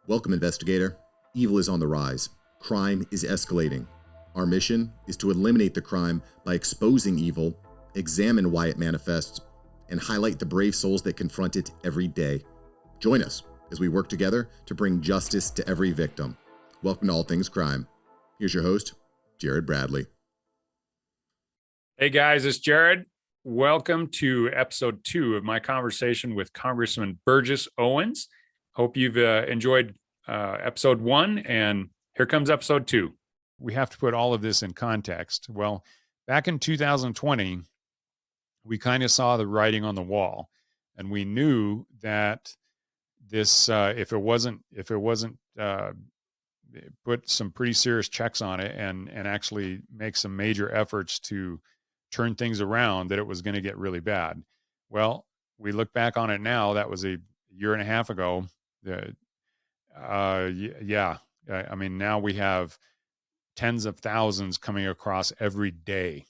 Welcome, investigator. Evil is on the rise. Crime is escalating. Our mission is to eliminate the crime by exposing evil, examine why it manifests, and highlight the brave souls that confront it every day. Join us as we work together to bring justice to every victim. Welcome to All Things Crime. Here's your host, Jared Bradley. Hey guys, it's Jared. Welcome to episode 2 of my conversation with Congressman Burgess Owens. Hope you've enjoyed episode 1, and here comes episode 2. We have to put all of this in context. Well, back in 2020, we kind of saw the writing on the wall, and we knew that this, if it wasn't put some pretty serious checks on it and actually make some major efforts to turn things around, that it was going to get really bad. Well, we look back on it now. That was a year and a half ago. I mean, now we have tens of thousands coming across every day,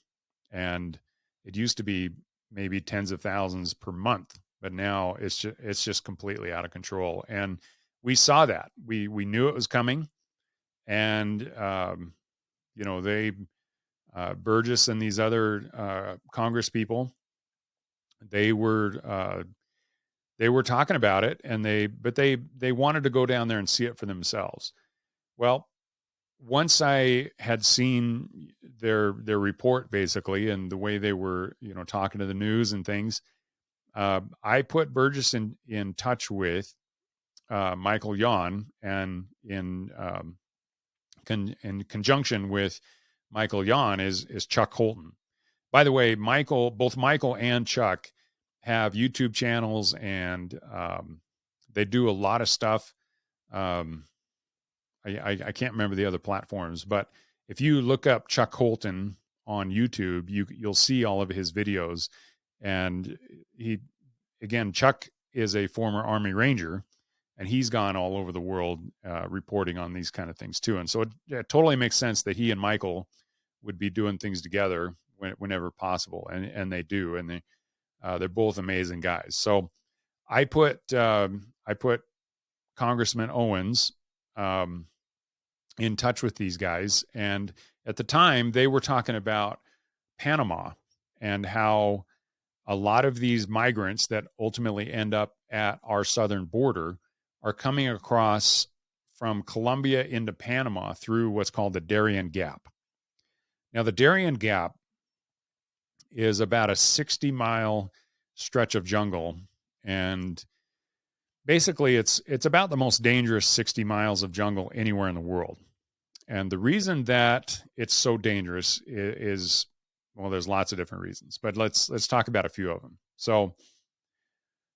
and it used to be maybe tens of thousands per month, but now it's just completely out of control. And we saw that. We knew it was coming, and Burgess and these other Congress people, they were talking about it, and they wanted to go down there and see it for themselves. Well, once I had seen their report, basically, and the way they were, talking to the news and things, I put Burgess in touch with Michael Yon, and in conjunction with Michael Yon is Chuck Holton. By the way, both Michael and Chuck have YouTube channels, and they do a lot of stuff. I can't remember the other platforms, but if you look up Chuck Holton on YouTube, you'll see all of his videos. And Chuck is a former Army Ranger, and he's gone all over the world reporting on these kind of things too. And so it totally makes sense that he and Michael would be doing things together whenever possible, and they do, and they're both amazing guys. So I put Congressman Owens in touch with these guys, and at the time they were talking about Panama and how a lot of these migrants that ultimately end up at our southern border are coming across from Colombia into Panama through what's called the Darien Gap. Now, the Darien Gap is about a 60-mile stretch of jungle, and basically it's about the most dangerous 60 miles of jungle anywhere in the world. And the reason that it's so dangerous is, well, there's lots of different reasons, but let's talk about a few of them. So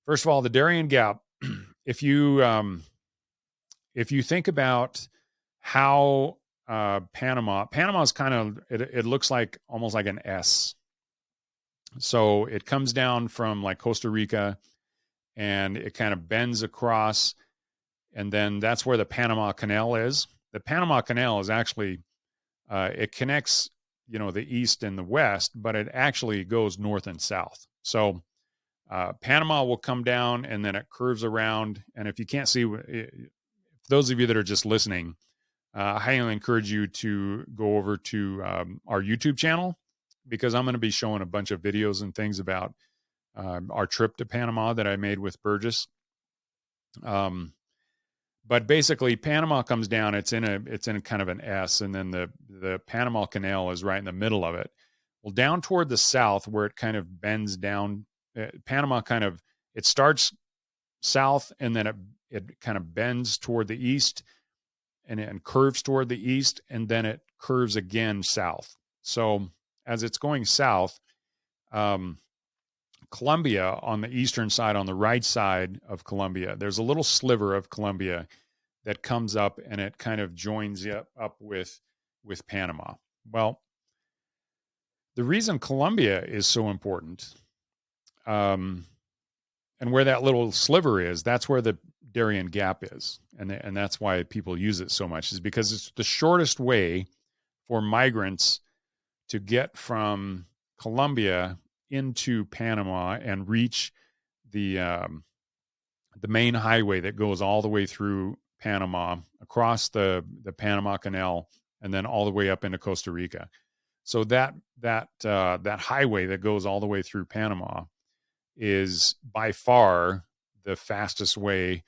first of all, the Darien Gap, if you think about how Panama's kind of, it looks like almost like an S. So it comes down from like Costa Rica, and it kind of bends across, and then that's where the Panama Canal is. The Panama Canal is actually, it connects, the east and the west, but it actually goes north and south. So Panama will come down, and then it curves around. And if you can't see, those of you that are just listening, I highly encourage you to go over to our YouTube channel, because I'm going to be showing a bunch of videos and things about our trip to Panama that I made with Burgess. But basically, Panama comes down. It's in a kind of an S, and then the Panama Canal is right in the middle of it. Well, down toward the south, where it kind of bends down, Panama it starts south, and then it kind of bends toward the east, and curves toward the east, and then it curves again south. So as it's going south, Colombia on the eastern side, on the right side of Colombia, there's a little sliver of Colombia that comes up, and it kind of joins up with Panama. Well, the reason Colombia is so important, and where that little sliver is, that's where the Darien Gap is, and that's why people use it so much, is because it's the shortest way for migrants to get from Colombia into Panama and reach the main highway that goes all the way through Panama, across the Panama Canal, and then all the way up into Costa Rica. So that highway that goes all the way through Panama is by far the fastest way,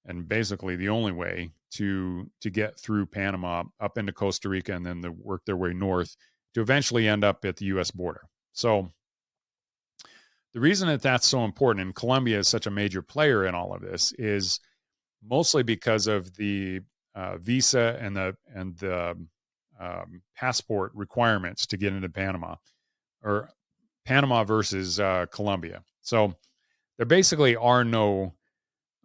and basically the only way to get through Panama up into Costa Rica, and then to work their way north to eventually end up at the US border. So the reason that that's so important, and Colombia is such a major player in all of this, is mostly because of the visa and the passport requirements to get into Panama, or Panama versus Colombia. So there basically are no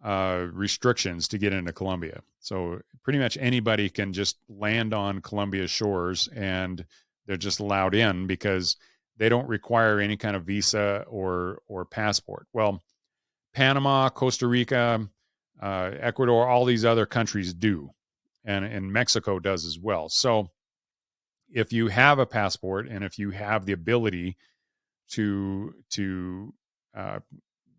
restrictions to get into Colombia. So pretty much anybody can just land on Colombia's shores, and they're just allowed in because they don't require any kind of visa or passport. Well, Panama, Costa Rica, Ecuador, all these other countries do, and Mexico does as well. So if you have a passport, and if you have the ability to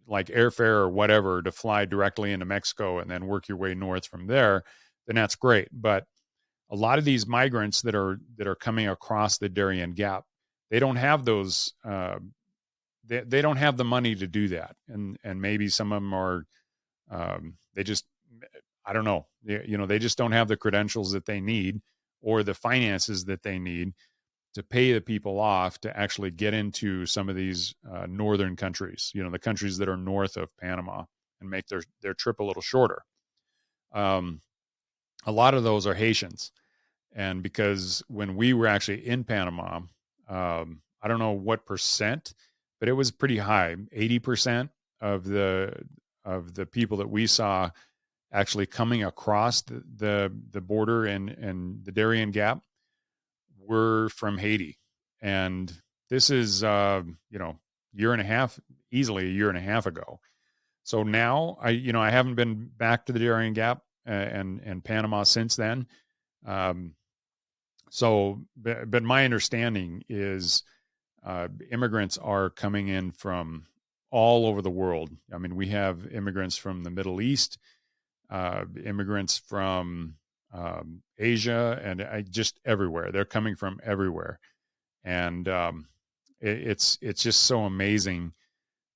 like airfare or whatever to fly directly into Mexico and then work your way north from there, then that's great. But a lot of these migrants that are coming across the Darien Gap, they don't have those. They don't have the money to do that, and maybe some of them are. They just, I don't know. They just don't have the credentials that they need, or the finances that they need to pay the people off to actually get into some of these northern countries, the countries that are north of Panama, and make their trip a little shorter. A lot of those are Haitians. And because when we were actually in Panama, I don't know what percent, but it was pretty high. 80% of the people that we saw actually coming across the border and the Darien Gap were from Haiti. And this is, year and a half, easily a year and a half ago. So now I haven't been back to the Darien Gap and Panama since then. But my understanding is immigrants are coming in from all over the world. I mean, we have immigrants from the Middle East, immigrants from Asia, and just everywhere. They're coming from everywhere. And it's just so amazing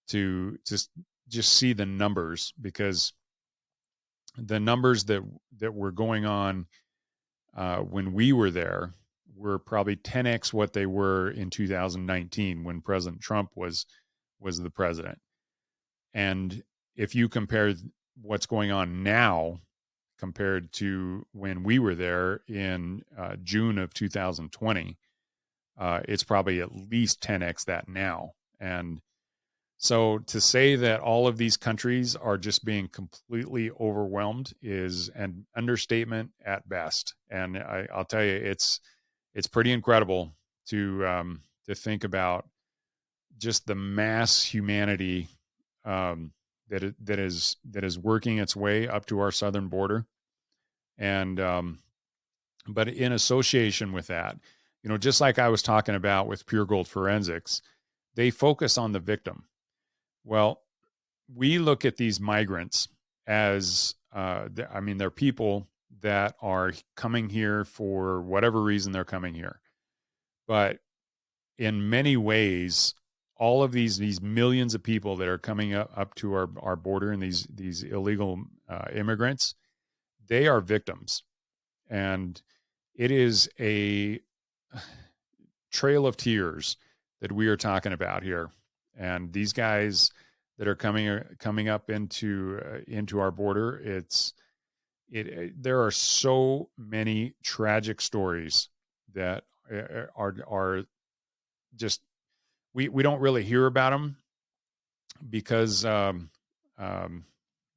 to just see the numbers, because the numbers that were going on when we were there were probably 10x what they were in 2019 when President Trump was the president. And if you compare what's going on now compared to when we were there in June of 2020, it's probably at least 10x that now. And so to say that all of these countries are just being completely overwhelmed is an understatement at best. And I'll tell you, it's pretty incredible to think about just the mass humanity that is working its way up to our southern border. And but in association with that, just like I was talking about with Pure Gold Forensics, they focus on the victim. Well, we look at these migrants as, they're people that are coming here for whatever reason they're coming here. But in many ways, all of these millions of people that are coming up to our border, and these illegal immigrants, they are victims. And it is a trail of tears that we are talking about here. And these guys that are coming up into our border, there are so many tragic stories that are just, we don't really hear about them because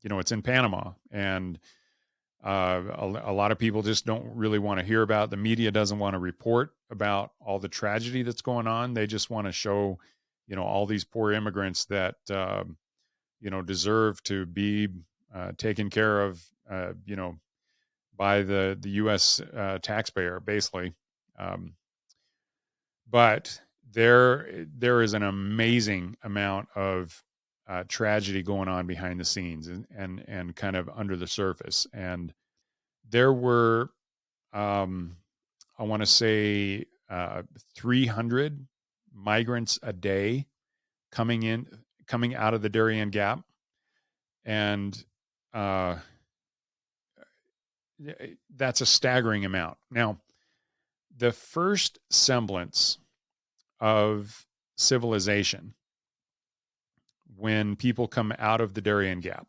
it's in Panama, and a lot of people just don't really want to hear about it. The media doesn't want to report about all the tragedy that's going on. They just want to show all these poor immigrants that deserve to be taken care of by the US taxpayer, basically. But there is an amazing amount of tragedy going on behind the scenes and kind of under the surface. And there were, I want to say, 300 migrants a day coming out of the Darien Gap. And that's a staggering amount. Now, the first semblance of civilization when people come out of the Darien Gap.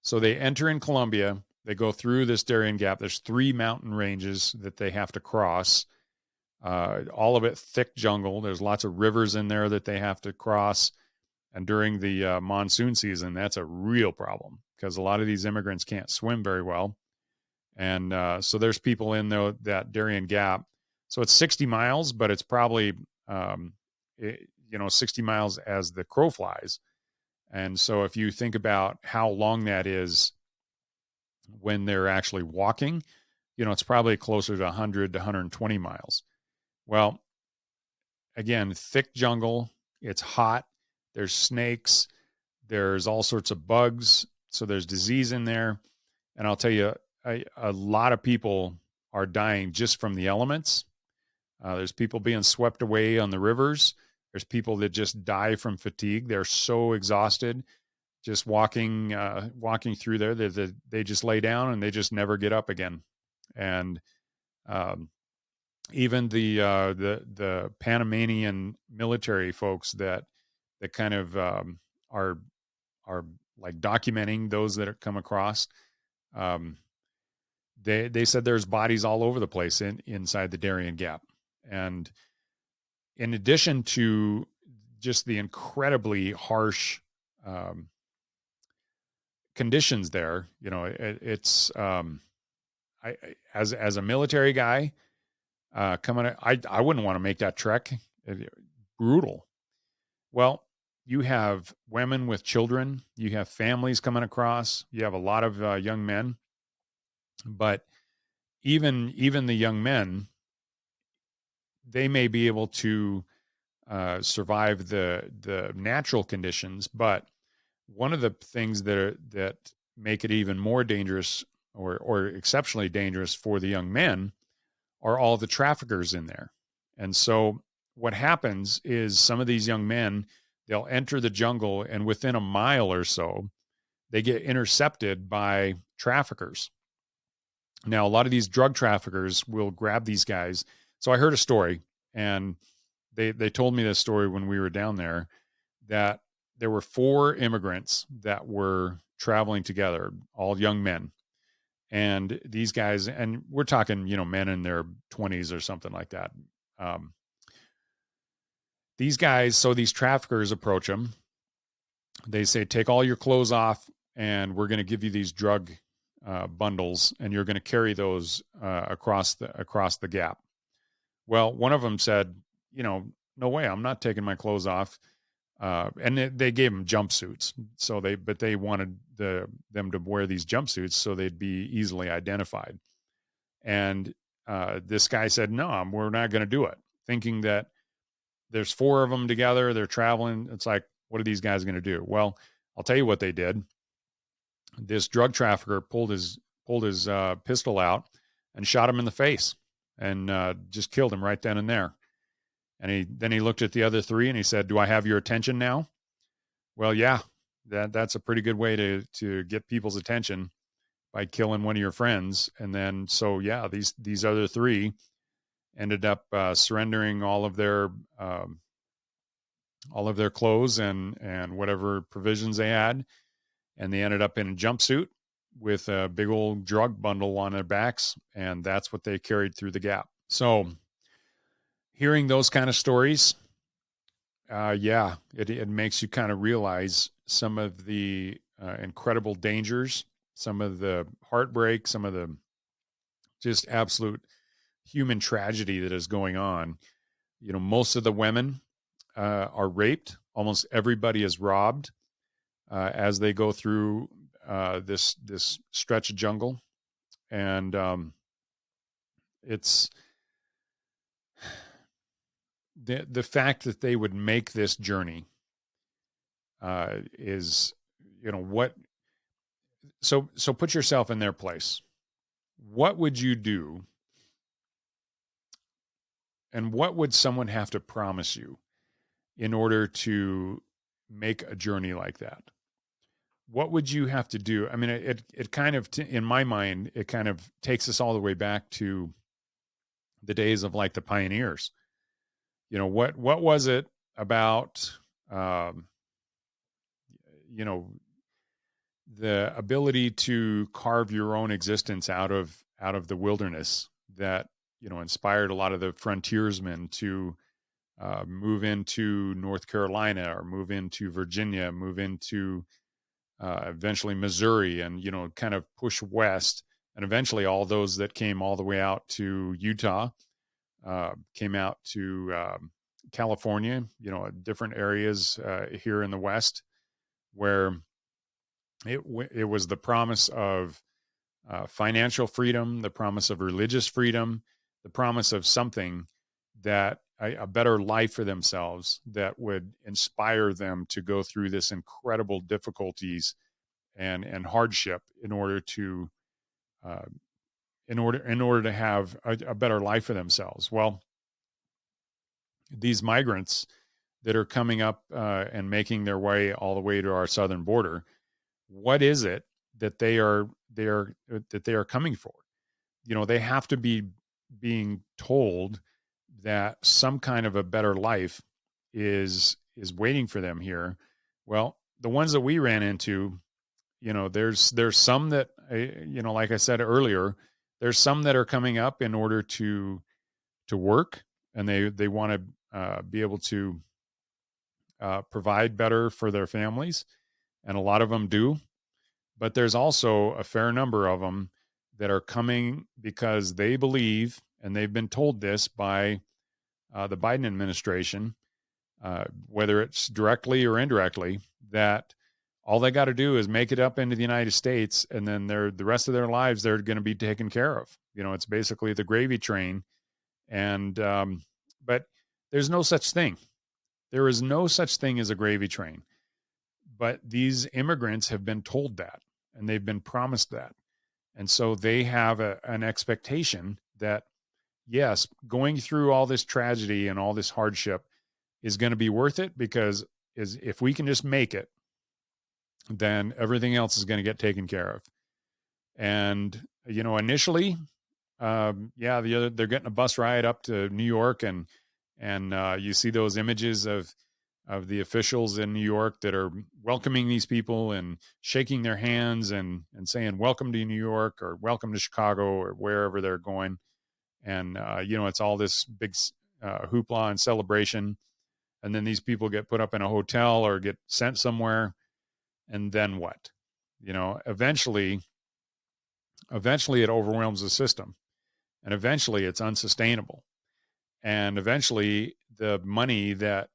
So they enter in Colombia, they go through this Darien Gap. There's 3 mountain ranges that they have to cross. All of it thick jungle. There's lots of rivers in there that they have to cross. And during the monsoon season, that's a real problem because a lot of these immigrants can't swim very well. And so there's people in that Darien Gap. So it's 60 miles, but it's probably, 60 miles as the crow flies. And so if you think about how long that is when they're actually walking, it's probably closer to 100 to 120 miles. Well, again, thick jungle, it's hot, there's snakes, there's all sorts of bugs, so there's disease in there. And I'll tell you, a lot of people are dying just from the elements. There's people being swept away on the rivers. There's people that just die from fatigue. They're so exhausted just walking through there that they just lay down and they just never get up again. And even the Panamanian military folks that kind of are like documenting those that have come across, they said there's bodies all over the place inside the Darien Gap. And in addition to just the incredibly harsh conditions there, it's as a military guy coming, I wouldn't want to make that trek. Brutal. Well, you have women with children, you have families coming across, you have a lot of young men, but even the young men, they may be able to survive the natural conditions, but one of the things that make it even more dangerous or exceptionally dangerous for the young men are all the traffickers in there. And so what happens is some of these young men, they'll enter the jungle and within a mile or so, they get intercepted by traffickers. Now, a lot of these drug traffickers will grab these guys. So I heard a story, and they told me this story when we were down there, that there were 4 immigrants that were traveling together, all young men. And these guys, and we're talking, men in their 20s or something like that. These guys, so these traffickers approach them. They say, take all your clothes off and we're going to give you these drug bundles and you're going to carry those across the gap. Well, one of them said, no way, I'm not taking my clothes off. And they gave them jumpsuits. But they wanted them to wear these jumpsuits so they'd be easily identified. And this guy said, no, we're not going to do it. Thinking that there's 4 of them together, they're traveling. It's like, what are these guys going to do? Well, I'll tell you what they did. This drug trafficker pulled his pistol out and shot him in the face and just killed him right then and there. And then he looked at the other 3 and he said, do I have your attention now? Well, yeah, that's a pretty good way to get people's attention by killing one of your friends. And then, so yeah, these other 3 ended up surrendering all of their clothes and whatever provisions they had. And they ended up in a jumpsuit with a big old drug bundle on their backs. And that's what they carried through the gap. So hearing those kind of stories, it makes you kind of realize some of the incredible dangers, some of the heartbreak, some of the just absolute human tragedy that is going on. Most of the women are raped. Almost everybody is robbed as they go through this stretch of jungle. And it's the fact that they would make this journey is, what. So put yourself in their place. what would you do, and what would someone have to promise you in order to make a journey like that? What would you have to do? I mean, it kind of, in my mind, it kind of takes us all the way back to the days of like the pioneers. What was it about, um, you know, the ability to carve your own existence out of the wilderness that, inspired a lot of the frontiersmen to move into North Carolina or move into Virginia, move into eventually Missouri, and kind of push west, and eventually all those that came all the way out to Utah, came out to California, different areas here in the West, where it was the promise of financial freedom, the promise of religious freedom, the promise of something that a better life for themselves that would inspire them to go through this incredible difficulties and hardship in order to uh, in order to have a better life for themselves. Well, these migrants that are coming up and making their way all the way to our southern border, what is it that they are coming for? They have to be being told that some kind of a better life is waiting for them here. Well, the ones that we ran into, there's some that, like I said earlier, there's some that are coming up in order to work, and they want to be able to provide better for their families, and a lot of them do. But there's also a fair number of them that are coming because they believe, and they've been told this by the Biden administration, whether it's directly or indirectly, that all they got to do is make it up into the United States, and then the rest of their lives they're going to be taken care of. It's basically the gravy train, and but there's no such thing. There is no such thing as a gravy train. But these immigrants have been told that, and they've been promised that. And so they have an expectation that, yes, going through all this tragedy and all this hardship is going to be worth it, because if we can just make it, then everything else is going to get taken care of. And, initially, they're getting a bus ride up to New York, and you see those images of the officials in New York that are welcoming these people and shaking their hands and saying, "Welcome to New York," or "Welcome to Chicago," or wherever they're going. And, it's all this big hoopla and celebration. And then these people get put up in a hotel or get sent somewhere. And then what? Eventually it overwhelms the system, and eventually it's unsustainable. And eventually the money that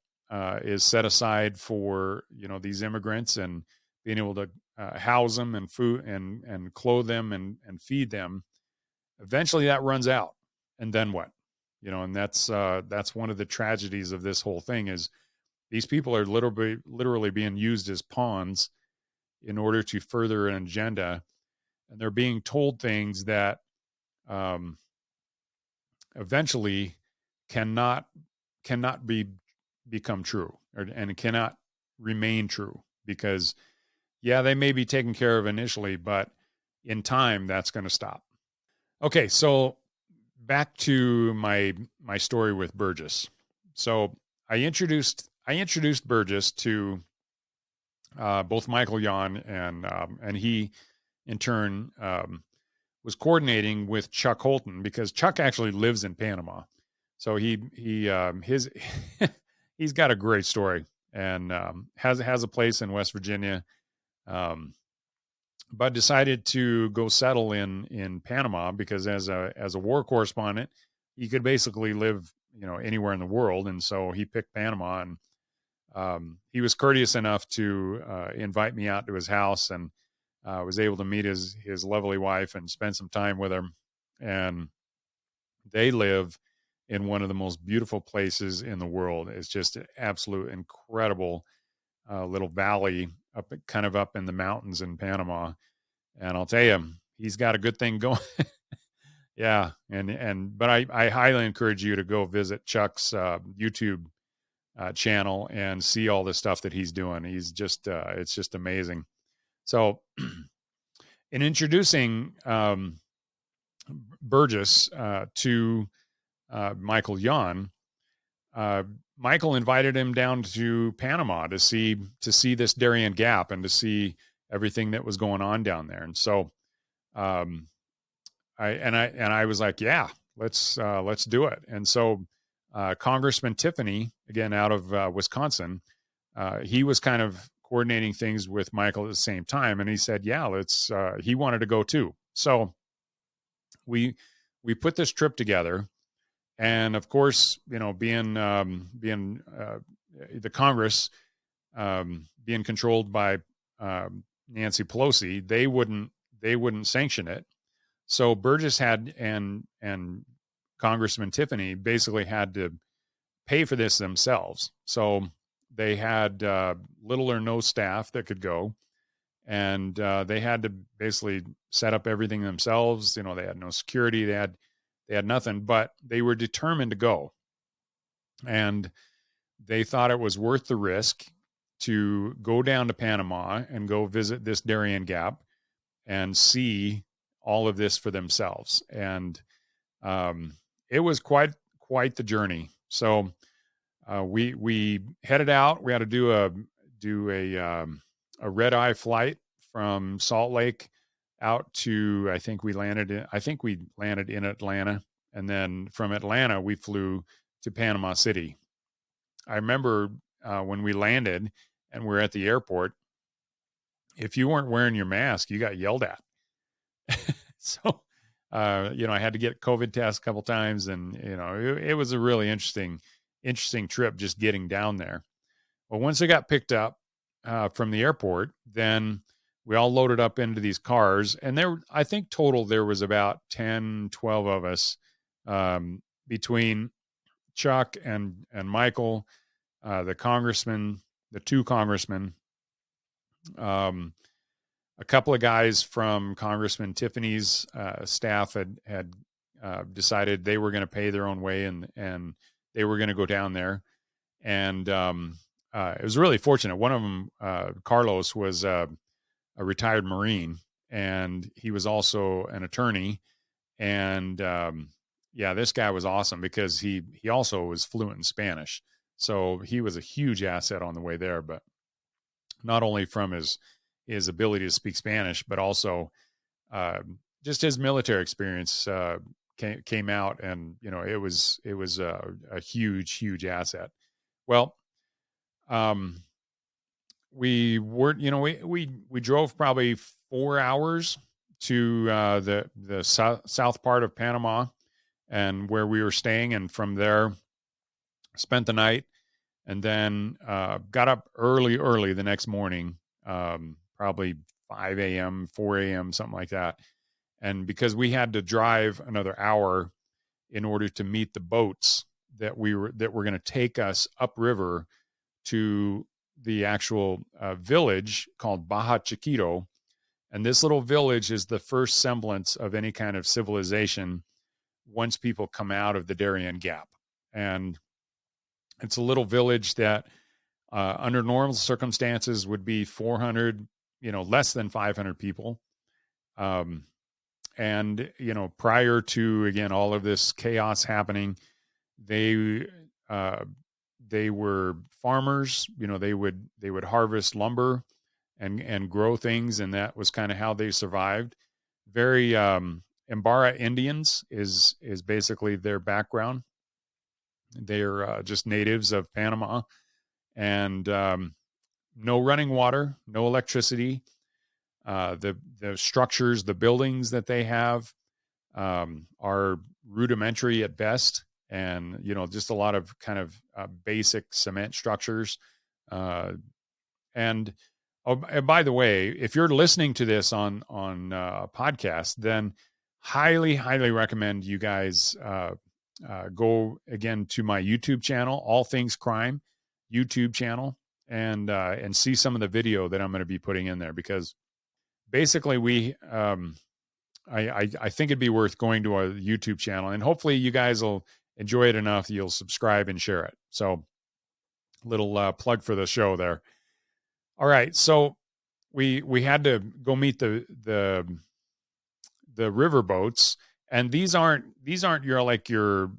is set aside for, these immigrants and being able to house them and food and clothe them and feed them, eventually that runs out. And then what? And that's one of the tragedies of this whole thing is these people are literally being used as pawns in order to further an agenda, and they're being told things that eventually cannot become true, and cannot remain true, because they may be taken care of initially, but in time that's going to stop. Okay, so back to my story with Burgess. So I introduced Burgess to both Michael Yon, and he in turn was coordinating with Chuck Holton, because Chuck actually lives in Panama. So he's got a great story, and has a place in West Virginia, but decided to go settle in Panama, because as a war correspondent, he could basically live anywhere in the world, and so he picked Panama. And he was courteous enough to invite me out to his house, and was able to meet his lovely wife and spend some time with her. And they live in one of the most beautiful places in the world. It's just an absolute incredible little valley up in the mountains in Panama. And I'll tell you, he's got a good thing going. Yeah. But I highly encourage you to go visit Chuck's YouTube channel and see all the stuff that he's doing. He's just, it's just amazing. So in introducing Burgess to Michael Yon, Michael invited him down to Panama to see this Darien Gap and to see everything that was going on down there. And so um, I was like, yeah, let's do it. And so Congressman Tiffany, again out of Wisconsin, he was kind of coordinating things with Michael at the same time, and he said, yeah, let's. He wanted to go too. So we put this trip together. And of course, being the Congress being controlled by Nancy Pelosi, they wouldn't sanction it. So Burgess had and Congressman Tiffany basically had to pay for this themselves. So they had little or no staff that could go, and they had to basically set up everything themselves. They had no security. They had nothing, but they were determined to go. And they thought it was worth the risk to go down to Panama and go visit this Darien Gap and see all of this for themselves. And it was quite the journey. So we headed out. We had to do a red eye flight from Salt Lake out to, I think we landed in Atlanta. And then from Atlanta, we flew to Panama City. I remember when we landed and we're at the airport, if you weren't wearing your mask, you got yelled at. So, I had to get COVID test a couple times, and, it was a really interesting trip just getting down there. Well, once I got picked up from the airport, then we all loaded up into these cars, and I think total there was about 10, 12 of us between Chuck and Michael, the two congressmen, a couple of guys from Congressman Tiffany's staff had decided they were going to pay their own way, and they were going to go down there. And it was really fortunate. One of them, Carlos, was a retired Marine, and he was also an attorney. And this guy was awesome because he also was fluent in Spanish. So he was a huge asset on the way there, but not only from his ability to speak Spanish, but also just his military experience came out, and it was a huge asset. Well, we drove probably 4 hours to the south part of Panama, and where we were staying, and from there spent the night, and then got up early the next morning, probably 5 a.m., 4 a.m., something like that. And because we had to drive another hour in order to meet the boats that were going to take us upriver to the actual village called Baja Chiquito. And this little village is the first semblance of any kind of civilization once people come out of the Darien Gap. And it's a little village that under normal circumstances would be 400, less than 500 people. And, prior to, again, all of this chaos happening, they were farmers. They would harvest lumber and grow things, and that was kind of how they survived. Very Imbara Indians is basically their background. They're just natives of Panama, and no running water, no electricity. The structures, the buildings that they have are rudimentary at best, and just a lot of kind of basic cement structures. And by the way, if you're listening to this on a podcast, then highly recommend you guys go again to my YouTube channel, All Things Crime YouTube channel, and see some of the video that I'm going to be putting in there, because basically we I think it'd be worth going to a YouTube channel, and hopefully you guys will enjoy it enough that you'll subscribe and share it. So, little plug for the show there. All right, so we had to go meet the river boats, and these aren't your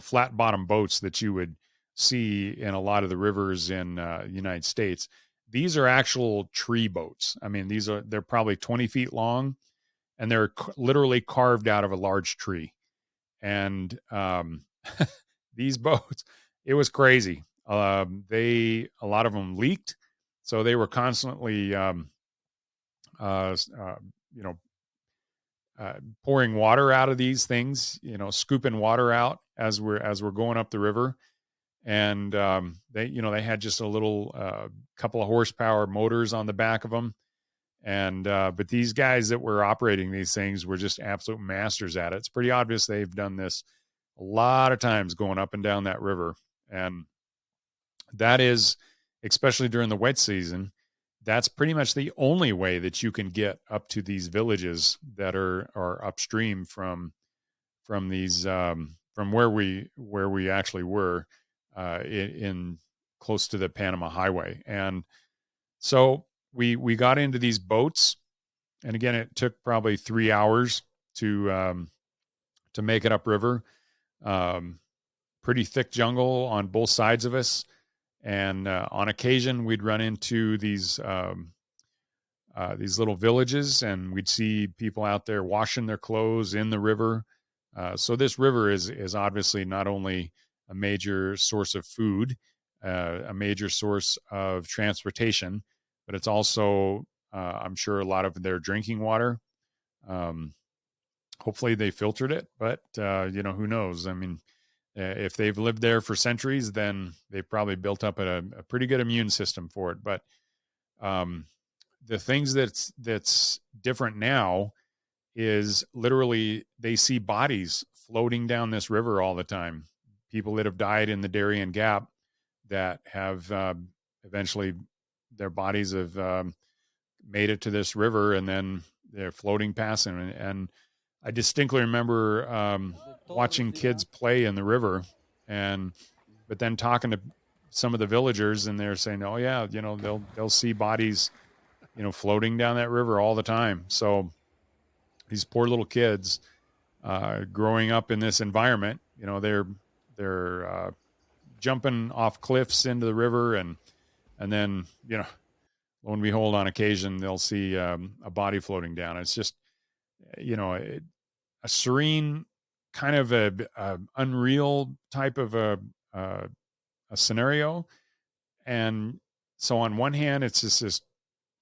flat bottom boats that you would see in a lot of the rivers in the United States. These are actual tree boats. I mean, they're probably 20 feet long, and they're literally carved out of a large tree. And these boats, it was crazy. A lot of them leaked, so they were constantly uh, uh, you know pouring water out of these things, scooping water out as we're going up the river. And they had just a little couple of horsepower motors on the back of them. And but these guys that were operating these things were just absolute masters at it. It's pretty obvious they've done this a lot of times going up and down that river. And that is, especially during the wet season, that's pretty much the only way that you can get up to these villages that are upstream from these from where we actually were in close to the Panama Highway. And so we got into these boats, and again, it took probably 3 hours to make it upriver. Pretty thick jungle on both sides of us. And on occasion, we'd run into these little villages, and we'd see people out there washing their clothes in the river. So this river is obviously not only a major source of food, a major source of transportation, but it's also, I'm sure, a lot of their drinking water. Hopefully they filtered it, but who knows? I mean, if they've lived there for centuries, then they've probably built up a pretty good immune system for it. But the things that's different now is literally they see bodies floating down this river all the time. People that have died in the Darien Gap that have eventually their bodies have made it to this river, and then they're floating past them. And I distinctly remember watching kids play in the river, but then talking to some of the villagers, and they're saying, "Oh yeah, they'll see bodies, floating down that river all the time." So these poor little kids growing up in this environment, they're jumping off cliffs into the river, and then lo and behold, on occasion they'll see a body floating down. It's just a serene kind of a unreal type of a scenario. And so on one hand, it's just this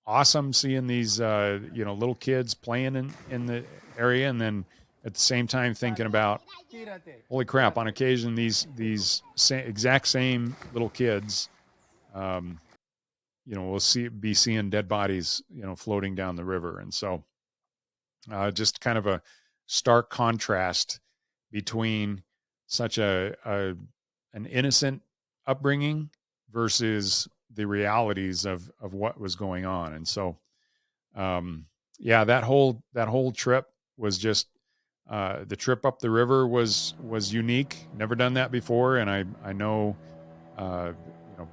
awesome seeing these little kids playing in the area, and then at the same time thinking about, holy crap, on occasion these exact same little kids we'll be seeing dead bodies floating down the river. And so just kind of a stark contrast between such an innocent upbringing versus the realities of what was going on. And so that whole trip was just the trip up the river was unique. Never done that before, and I know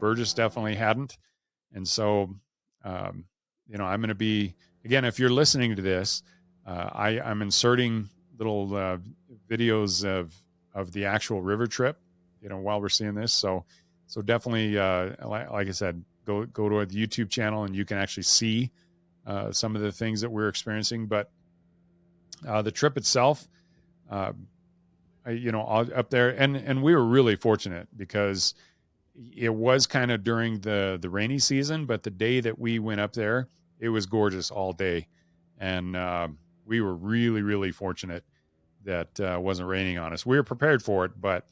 Burgess definitely hadn't. And so I'm going to be, again, if you're listening to this, I'm inserting little videos of the actual river trip, while we're seeing this. So definitely, like I said, go to the YouTube channel, and you can actually see some of the things that we're experiencing. But the trip itself, up there, and we were really fortunate because it was kind of during the rainy season, but the day that we went up there, it was gorgeous all day. And we were really, really fortunate that wasn't raining on us. We were prepared for it, but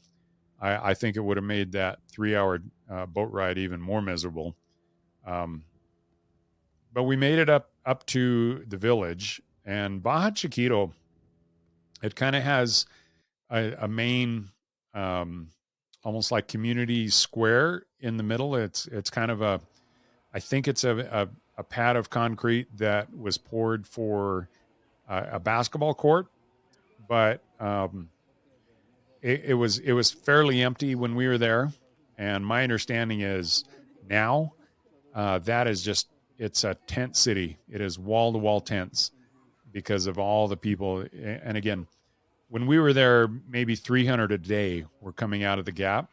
I think it would have made that 3-hour boat ride even more miserable. But we made it up to the village, and Baja Chiquito, it kind of has a main almost like community square in the middle. It's kind of I think it's a pad of concrete that was poured for a basketball court, but it was fairly empty when we were there. And my understanding is now that is just, it's a tent city. It is wall to wall tents because of all the people. And again, when we were there, maybe 300 a day were coming out of the Gap.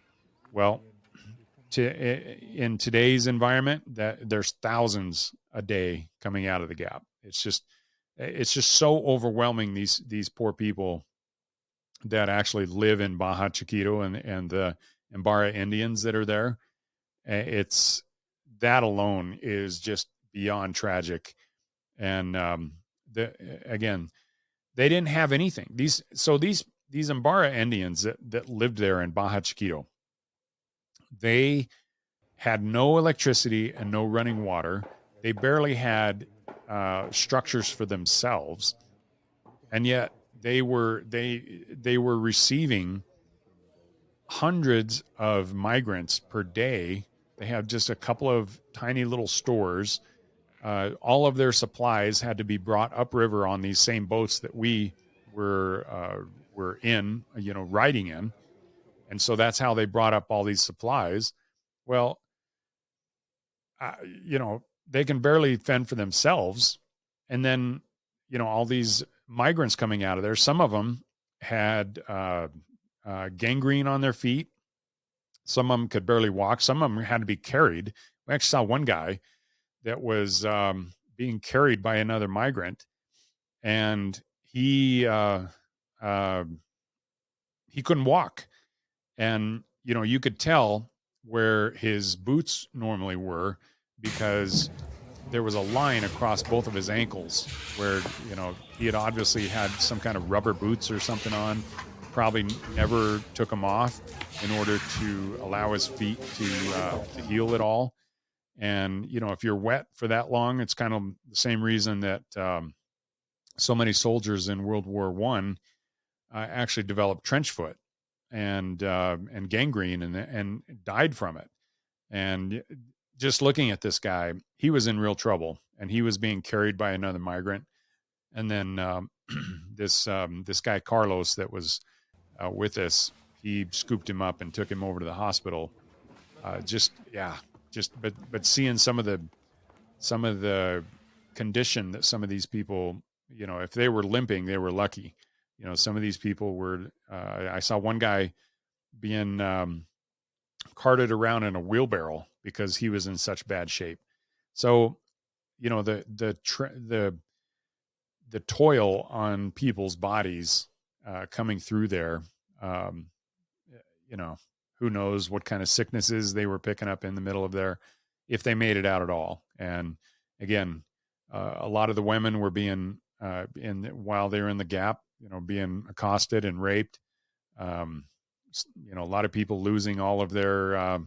Well, in today's environment, that there's thousands a day coming out of the Gap. It's just so overwhelming, these poor people that actually live in Baja Chiquito and the Imbara Indians that are there. It's that alone is just beyond tragic. And again, they didn't have anything. These Imbara Indians that lived there in Baja Chiquito, they had no electricity and no running water. They barely had structures for themselves, and yet they were receiving hundreds of migrants per day. They had just a couple of tiny little stores. All of their supplies had to be brought upriver on these same boats that we were in, riding in. And so that's how they brought up all these supplies. Well, they can barely fend for themselves. And then, all these migrants coming out of there, some of them had gangrene on their feet. Some of them could barely walk. Some of them had to be carried. We actually saw one guy that was being carried by another migrant, and he couldn't walk. And, you could tell where his boots normally were because there was a line across both of his ankles where, he had obviously had some kind of rubber boots or something on, probably never took them off in order to allow his feet to heal at all. And, if you're wet for that long, it's kind of the same reason that so many soldiers in World War I actually developed trench foot and gangrene and died from it. And just looking at this guy, he was in real trouble, and he was being carried by another migrant. And then this guy Carlos that was with us, he scooped him up and took him over to the hospital. But seeing some of the condition that some of these people, if they were limping, they were lucky. Some of these people were. I saw one guy being carted around in a wheelbarrow because he was in such bad shape. So, the toil on people's bodies coming through there. Who knows what kind of sicknesses they were picking up in the middle of there, if they made it out at all. And again, a lot of the women were being while they were in the Gap, being accosted and raped. A lot of people losing all of their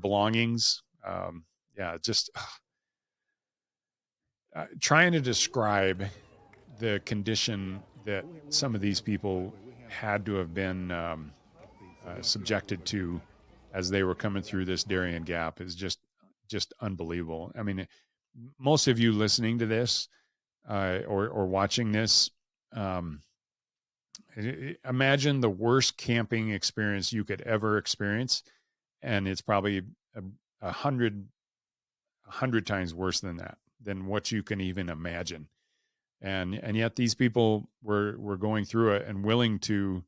belongings. Trying to describe the condition that some of these people had to have been subjected to as they were coming through this Darien Gap is just unbelievable. I mean, most of you listening to this or watching this, imagine the worst camping experience you could ever experience, and it's probably 100 times worse than what you can even imagine. And yet these people were going through it and willing to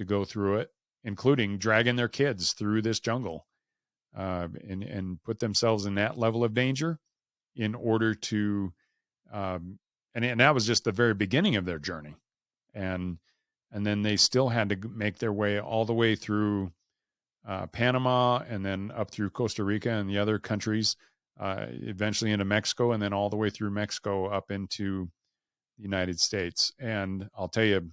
go through it, including dragging their kids through this jungle, and put themselves in that level of danger in order to, and that was just the very beginning of their journey. And then they still had to make their way all the way through Panama, and then up through Costa Rica and the other countries, eventually into Mexico, and then all the way through Mexico up into the United States. And I'll tell you,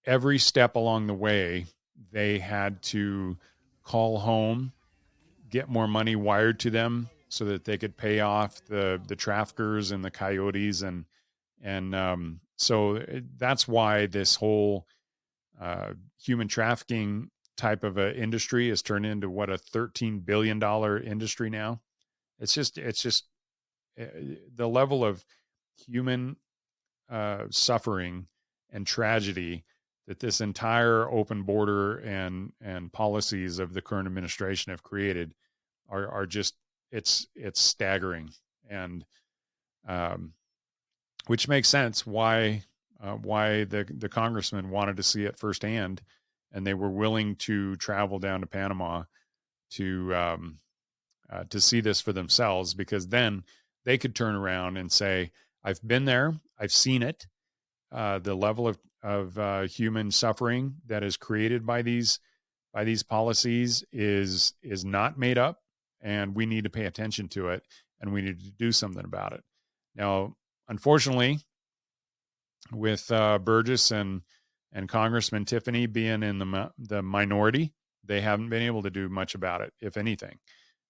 every step along the way, they had to call home, get more money wired to them so that they could pay off the traffickers and the coyotes. And so that's why this whole human trafficking type of a industry has turned into what, a $13 billion industry now. It's just the level of human suffering and tragedy that this entire open border and policies of the current administration have created are just it's staggering, and which makes sense why the congressman wanted to see it firsthand, and they were willing to travel down to Panama to see this for themselves, because then they could turn around and say, I've been there, I've seen it. The level of human suffering that is created by these policies is not made up, and we need to pay attention to it, and we need to do something about it. Now, unfortunately, with Burgess and Congressman Tiffany being in the minority, they haven't been able to do much about it, if anything.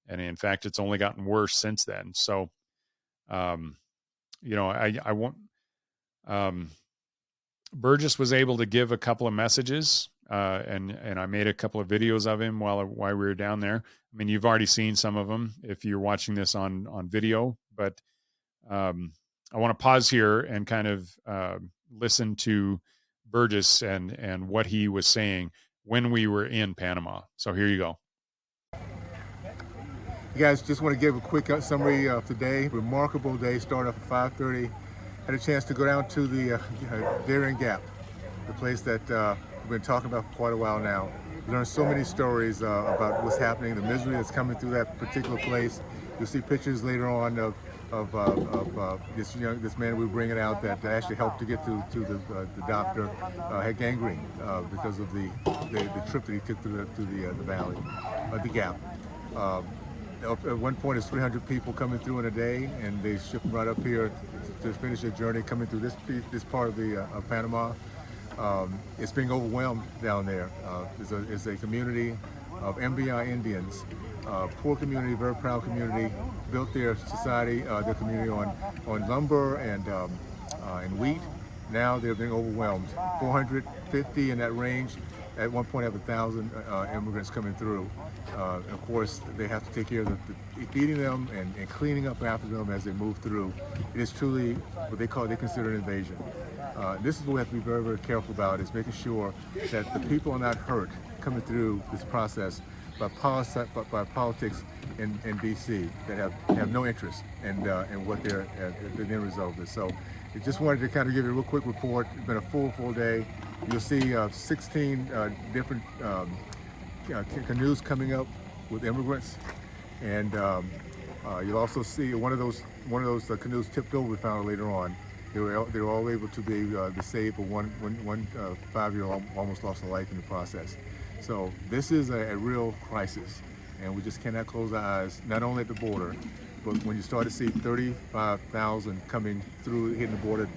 And in fact, it's only gotten worse since then. So, I want, Burgess was able to give a couple of messages, and I made a couple of videos of him while we were down there. I mean, you've already seen some of them if you're watching this on video, but I want to pause here and kind of listen to Burgess and what he was saying when we were in Panama. So here you go. You guys, just want to give a quick summary of today. Remarkable day, started off at 5:30. Had a chance to go down to the Darien Gap, the place that we've been talking about for quite a while now. We learned so many stories about what's happening, the misery that's coming through that particular place. You'll see pictures later on of this man we were bringing out that actually helped to get to the doctor. Had gangrene because of the trip that he took through the valley, the Gap. At one point, it's 300 people coming through in a day, and they ship them right up here to finish their journey coming through this part of the of Panama. It's being overwhelmed down there. It's a community of MBI Indians, poor community, very proud community, built their society, their community on lumber and wheat. Now they're being overwhelmed. 450 in that range. At one point, have 1,000 immigrants coming through. Of course, they have to take care of feeding them and cleaning up after them as they move through. It is truly what they consider an invasion. This is what we have to be very, very careful about, is making sure that the people are not hurt coming through this process by politics in DC that have no interest in what the end result is. So I just wanted to kind of give you a real quick report. It's been a full day. You'll see 16 different canoes coming up with immigrants, and you'll also see one of those canoes tipped over. We found later on. They were all able to be saved, but one 5-year-old almost lost her life in the process. So this is a real crisis, and we just cannot close our eyes, not only at the border, but when you start to see 35,000 coming through, hitting the border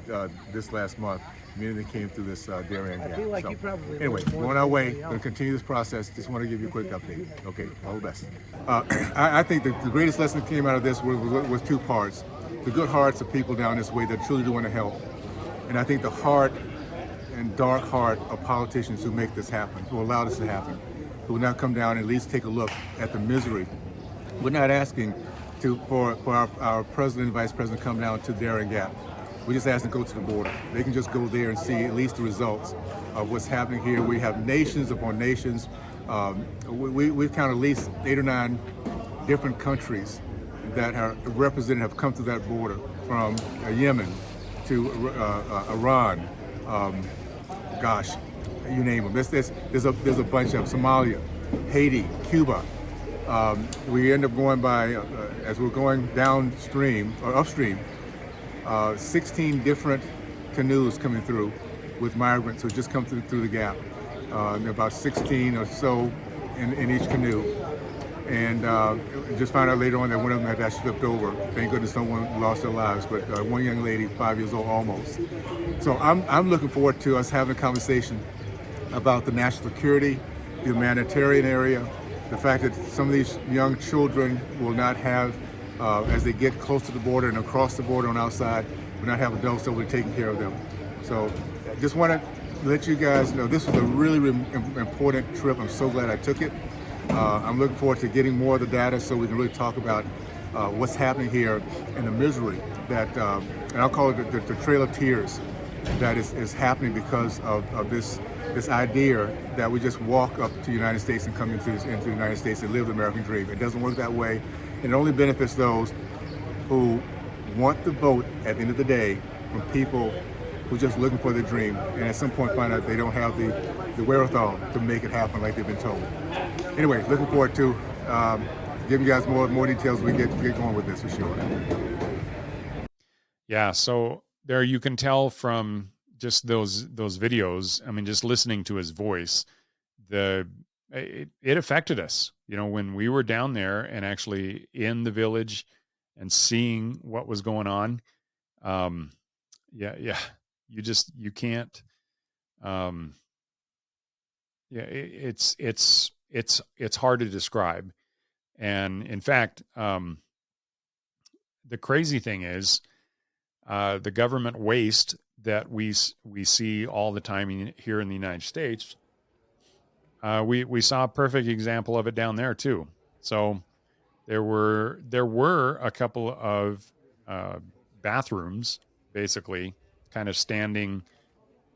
this last month, meaning they came through this Darien Gap. Like so, anyway, we're on our way. We're going to continue this process. Just want to give you a quick update. Okay, all the best. I think the greatest lesson that came out of this was two parts. The good hearts of people down this way that truly do want to help. And I think the heart and dark heart of politicians who make this happen, who allow this to happen, who will now come down and at least take a look at the misery. We're not asking for our president and vice president to come down to Darien Gap. We just ask them to go to the border. They can just go there and see at least the results of what's happening here. We have nations upon nations. We count at least 8 or 9 different countries that are represented, have come through that border, from Yemen to Iran. Gosh, you name them. There's a bunch of Somalia, Haiti, Cuba. We end up going by, as we're going downstream or upstream, 16 different canoes coming through with migrants who just come through the gap. There are about 16 or so in each canoe. And just found out later on that one of them had actually flipped over. Thank goodness no one lost their lives, but one young lady, 5 years old almost. So I'm looking forward to us having a conversation about the national security, the humanitarian area, the fact that some of these young children will not have, as they get close to the border and across the border on outside, will not have adults that will be taking care of them. So I just want to let you guys know this was a really important trip. I'm so glad I took it. I'm looking forward to getting more of the data so we can really talk about what's happening here and the misery that and I'll call it the Trail of Tears that is happening because of this idea that we just walk up to the United States and come into the United States and live the American dream. It doesn't work that way, and it only benefits those who want the vote at the end of the day from people who are just looking for their dream, and at some point find out they don't have the wherewithal to make it happen like they've been told. Anyway, looking forward to giving you guys more details as we get going with this for sure. Yeah, so there you can tell from just those videos. I mean, just listening to his voice, it affected us. You know, when we were down there and actually in the village and seeing what was going on. You can't. It's hard to describe. And in fact, the crazy thing is, the government waste that we see all the time here in the United States. We saw a perfect example of it down there too. So there were a couple of bathrooms, basically kind of standing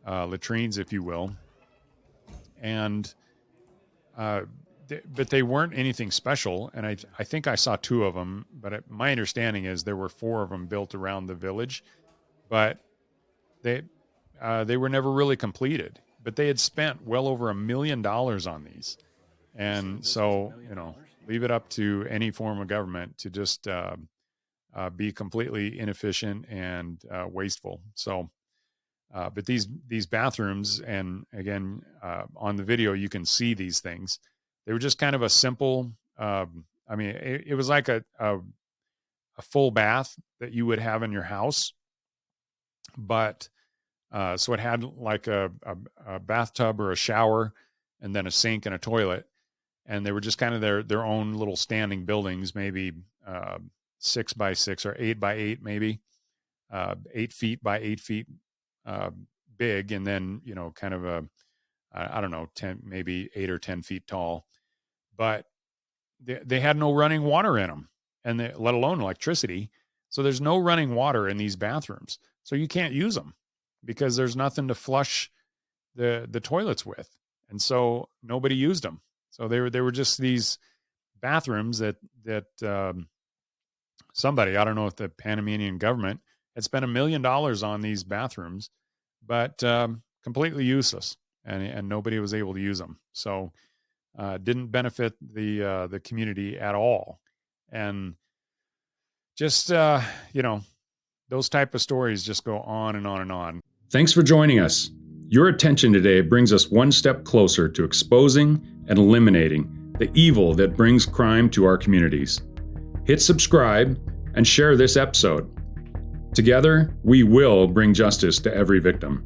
latrines, if you will, and but they weren't anything special. And I think I saw 2 of them, but my understanding is there were 4 of them built around the village, but they were never really completed. But they had spent well over $1 million on these, and so leave it up to any form of government to just be completely inefficient and wasteful. So, but these bathrooms, and again, on the video, you can see these things. They were just kind of a simple, it was like a full bath that you would have in your house, but so it had like a bathtub or a shower and then a sink and a toilet. And they were just kind of their own little standing buildings, maybe 6 by 6 or 8 by 8, maybe 8 feet by 8 feet big, and then kind of I don't know, 10, maybe 8 or 10 feet tall. But they had no running water in them, and let alone electricity. So there's no running water in these bathrooms, so you can't use them because there's nothing to flush the toilets with, and so nobody used them. So they were just these bathrooms that somebody, I don't know if the Panamanian government had spent $1 million on these bathrooms, but completely useless, and nobody was able to use them. So didn't benefit the community at all. And just those type of stories just go on and on and on. Thanks for joining us. Your attention today brings us one step closer to exposing and eliminating the evil that brings crime to our communities. Hit subscribe and share this episode. Together, we will bring justice to every victim.